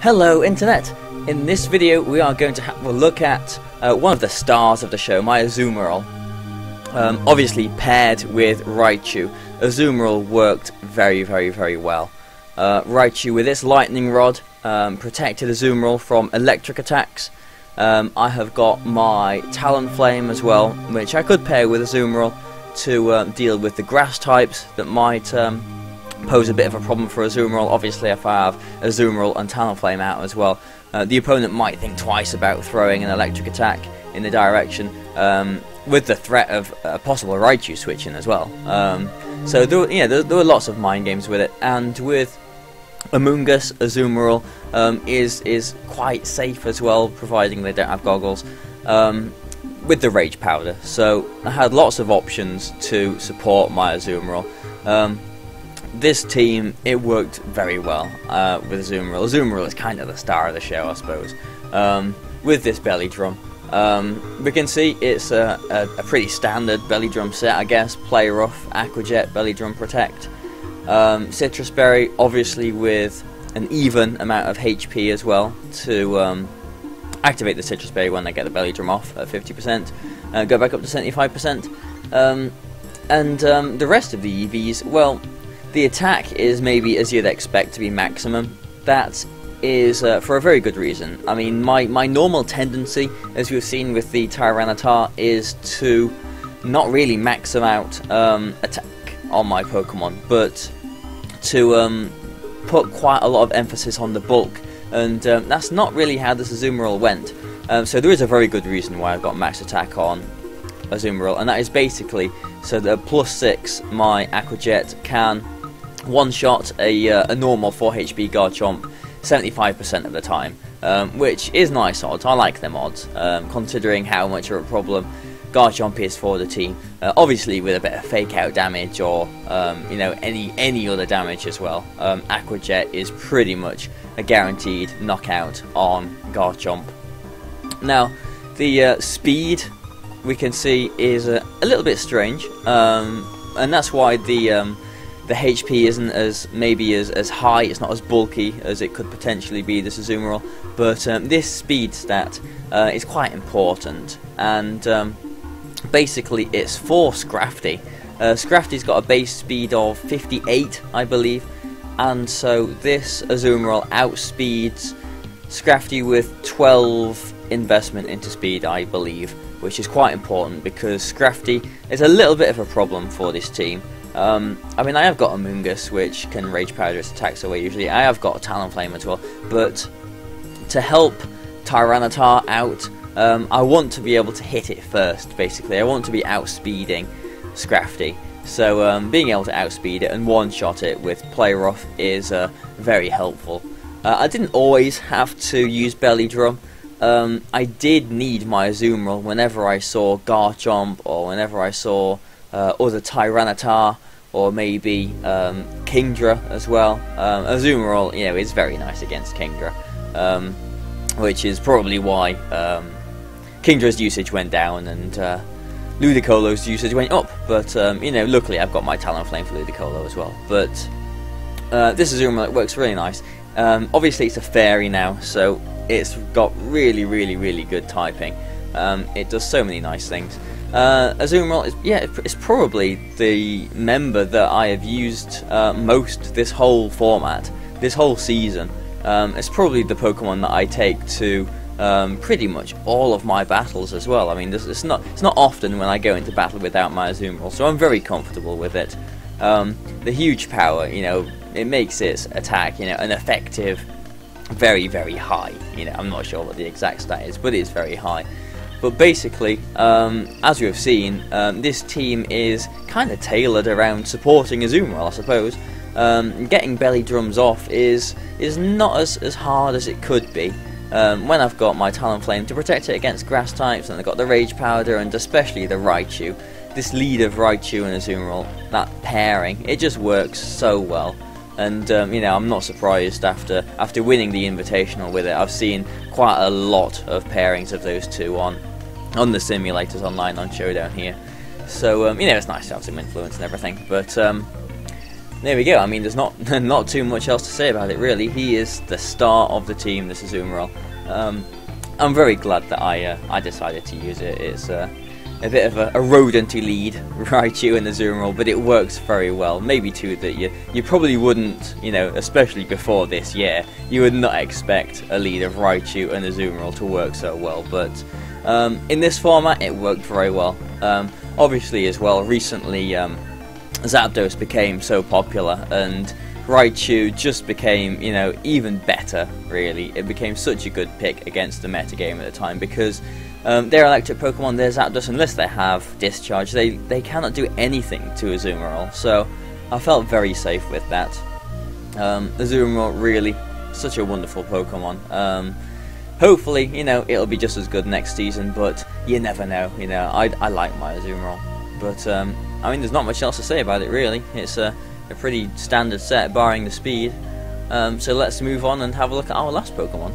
Hello Internet! In this video we are going to have a look at one of the stars of the show, my Azumarill. Obviously paired with Raichu. Azumarill worked very well. Raichu with its lightning rod protected Azumarill from electric attacks. I have got my Talonflame as well, which I could pair with Azumarill to deal with the grass types that might pose a bit of a problem for Azumarill. Obviously if I have Azumarill and Talonflame out as well, the opponent might think twice about throwing an electric attack in the direction, with the threat of a possible Raichu switching as well. So there were lots of mind games with it, and with Among Us, Azumarill is quite safe as well, providing they don't have goggles, with the Rage Powder. So I had lots of options to support my Azumarill. This team, it worked very well with Azumarill. Azumarill is kind of the star of the show, I suppose. With this belly drum, we can see it's a pretty standard belly drum set, I guess. Play Rough, Aqua Jet, belly drum protect. Citrus Berry, obviously with an even amount of HP as well to activate the Citrus Berry when they get the belly drum off at 50%, go back up to 75%. And the rest of the EVs, well, the attack is maybe as you'd expect to be maximum. That is for a very good reason. I mean, my normal tendency, as we've seen with the Tyranitar, is to not really max them out attack on my Pokemon, but to put quite a lot of emphasis on the bulk, and that's not really how this Azumarill went. So there is a very good reason why I've got max attack on Azumarill, and that is basically so that at +6 my Aqua Jet can one-shot a normal 4 HP Garchomp 75% of the time, which is nice odds. I like them odds, considering how much of a problem Garchomp is for the team. Obviously with a bit of fake out damage or any other damage as well, Aqua Jet is pretty much a guaranteed knockout on Garchomp. Now the speed we can see is a little bit strange, and that's why the HP isn't as high. It's not as bulky as it could potentially be, this Azumarill, but this speed stat is quite important, and basically it's for Scrafty. Scrafty's got a base speed of 58, I believe, and so this Azumarill outspeeds Scrafty with 12 investment into speed, I believe, which is quite important because Scrafty is a little bit of a problem for this team. I mean, I have got Among Us, which can Rage Powder its attacks away usually. I have got a Talonflame as well, but to help Tyranitar out, I want to be able to hit it first, basically. I want to be outspeeding Scrafty. So being able to outspeed it and one-shot it with Play Rough is very helpful. I didn't always have to use Belly Drum. I did need my Azumarill whenever I saw Garchomp, or whenever I saw other Tyranitar, or maybe Kingdra as well. Azumarill, is very nice against Kingdra, which is probably why Kingdra's usage went down and Ludicolo's usage went up. But luckily I've got my Talonflame for Ludicolo as well. But this Azumarill, it works really nice. Obviously it's a fairy now, so it's got really good typing. It does so many nice things. Azumarill is probably the member that I have used most this whole format, this whole season. It's probably the Pokemon that I take to pretty much all of my battles as well. I mean, it's not often when I go into battle without my Azumarill, so I'm very comfortable with it. The huge power, it makes its attack, an effective, very high. I'm not sure what the exact stat is, but it's very high. But basically, as we have seen, this team is kind of tailored around supporting Azumarill, I suppose. Getting belly drums off is not as hard as it could be. When I've got my Talonflame to protect it against grass types, and I've got the Rage Powder, and especially the Raichu. This lead of Raichu and Azumarill, that pairing, it just works so well. And I'm not surprised after winning the Invitational with it. I've seen quite a lot of pairings of those two on the simulators online on Showdown here. So it's nice to have some influence and everything. But there we go. I mean, there's not not too much else to say about it, really. He is the star of the team, this Azumarill. I'm very glad that I decided to use it. It's a bit of a rodenty lead, Raichu and Azumarill, but it works very well. Maybe too that you probably wouldn't, you know, especially before this year, you would not expect a lead of Raichu and Azumarill to work so well. But in this format, it worked very well. Obviously, as well, recently Zapdos became so popular, and Raichu just became, you know, even better, really. It became such a good pick against the metagame at the time, because their electric Pokemon, their Zapdos, unless they have Discharge, they cannot do anything to Azumarill, so I felt very safe with that. Azumarill, really, such a wonderful Pokemon. Hopefully, you know, it'll be just as good next season, but you never know, you know. I like my Azumarill, but I mean, there's not much else to say about it, really. It's a pretty standard set, barring the speed. So let's move on and have a look at our last Pokemon.